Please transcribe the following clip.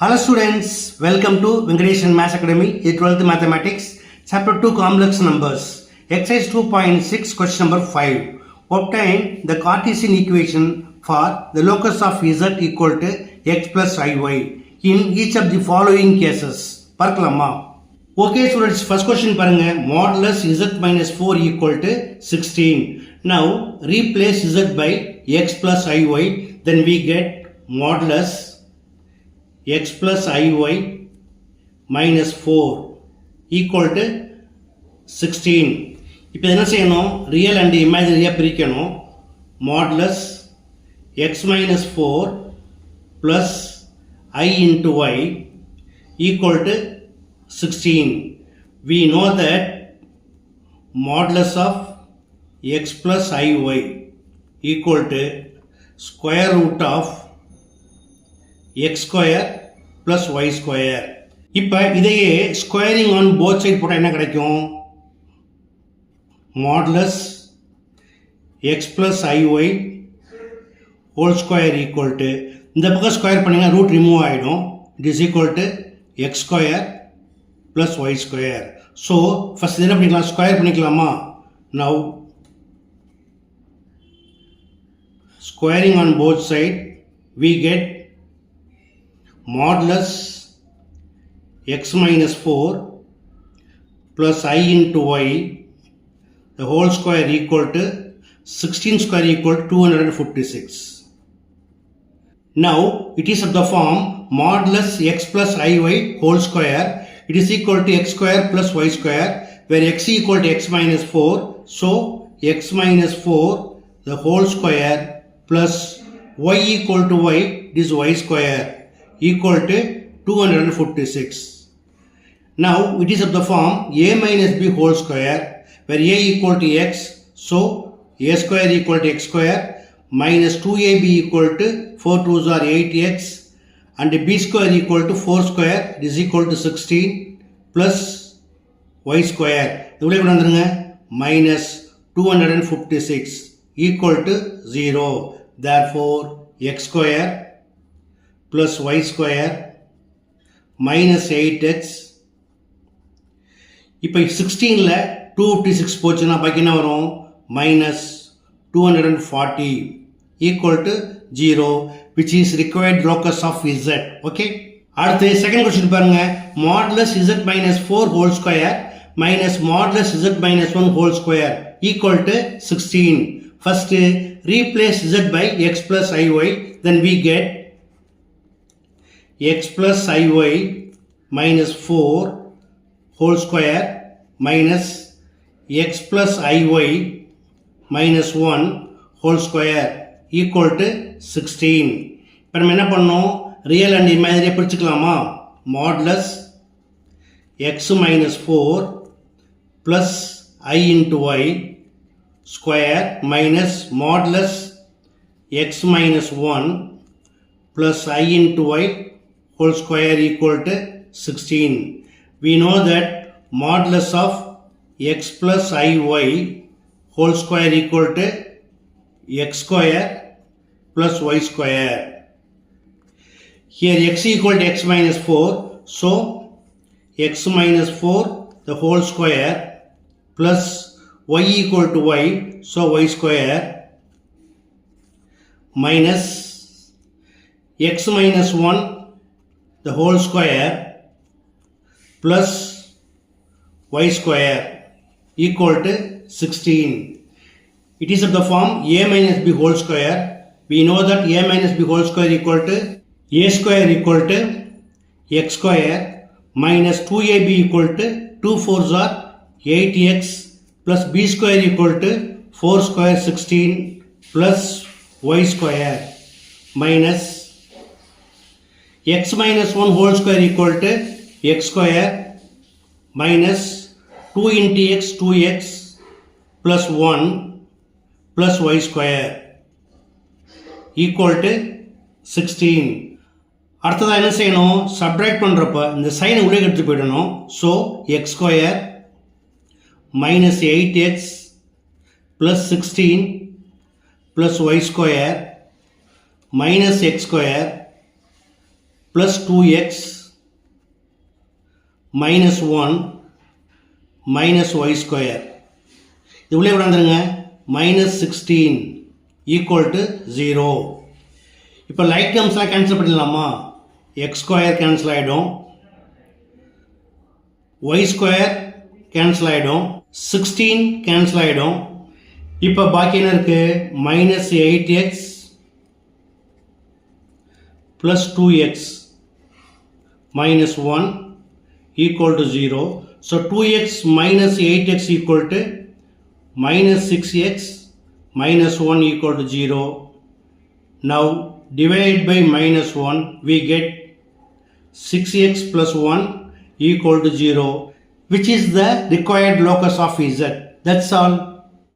Hello students, welcome to Venkatesh Maths Academy, 12th Mathematics, Chapter 2 Complex Numbers, Exercise 2.6, Question number 5. Obtain the Cartesian equation for the locus of z equal to x plus iy in each of the following cases. பார்க்கலாமா? Okay students, first question பாருங்க. Modulus z minus 4 equal to 16. Now replace z by x plus iy, then we get modulus x plus iy minus 4 equal to 16. இப்போ என்ன செய்யணும்? Real and இமேஜினரியாக பிரிக்கணும். Modulus x minus 4 plus I into y equal to 16. We know that modulus of x plus iy equal to square root of x square plus y square. இப்போ இதையே squaring on both side போட்டால் என்ன கிடைக்கும்? Modulus x plus i y whole square equal to, இந்த பக்கம் square பண்ணிங்கன்னா root remove ஆகிடும். It is equal to x square plus y square. So first என்ன பண்ணிக்கலாம்? ஸ்கொயர் பண்ணிக்கலாமா? Now squaring on both side we get modulus x minus 4 plus I into y the whole square equal to 16 square equal to 256. Now it is of the form modulus x plus iy whole square, it is equal to x square plus y square, where x equal to x minus 4, so x minus 4 the whole square plus y equal to y, it is y square equal to 256. Now it is of the form a minus b whole square, where a equal to x, so a square equal to x square minus 2ab equal to 4 2s are 8x and b square equal to 4 square, it is equal to 16 plus y square. இவ்வளவு எப்படி வந்துருங்க? minus 256 equal to 0. Therefore x square plus y square minus 8x. இப்போ 16ல 256 போச்சுன்னா பாக்கி என்ன வரும்? minus 240 equal to 0, which is required locus of z. Okay, அடுத்து second question பாருங்க. modulus z minus 4 whole square minus modulus z minus 1 whole square equal to 16. First replace z by x plus iy, then we get x plus iy minus 4 whole square minus x plus iy minus 1 whole square equal to 16. இப்போ நம்ம என்ன பண்ணோம்? Real and இமேஜினரியை பிரிச்சுக்கலாமா? Modulus x minus 4 plus I into y square minus modulus x minus 1 plus I into y whole square equal to 16. We know that modulus of x plus iy whole square equal to x square plus y square. Here x equal to x minus 4, so x minus 4 the whole square plus y equal to y, so y square minus x minus 1 the whole square plus y square equal to 16. It is of the form a minus b whole square. We know that a minus b whole square equal to a square equal to x square minus 2ab equal to 2 4s are 8x plus b square equal to 4 square 16 plus y square minus x minus 1 whole square equal to x square minus 2 into x 2x plus 1 plus y square equal to 16. அடுத்ததாக என்ன செய்யணும்? Subtract பண்ணுறப்ப இந்த சைனை உள்ளே எடுத்து போயிடணும். So X square minus 8x plus 16 plus y square minus x square plus 2x minus 1 minus y square. இது உள்ளே விடாந்துருங்க, minus 16 equal to 0. இப்போ லைக் டேர்ம்ஸ்லாம் கேன்சல் பண்ணிடலாமா? x square கேன்சல் ஆகிடும், y square கேன்சல் ஆகிடும், 16 கேன்சல் ஆகிடும். இப்போ பாக்கி என்ன இருக்கு? minus 8x plus 2x minus 1 equal to 0. So 2x minus 8x equal to minus 6x minus 1 equal to 0. Now divided by minus 1, we get 6x plus 1 equal to 0, which is the required locus of z. That's all.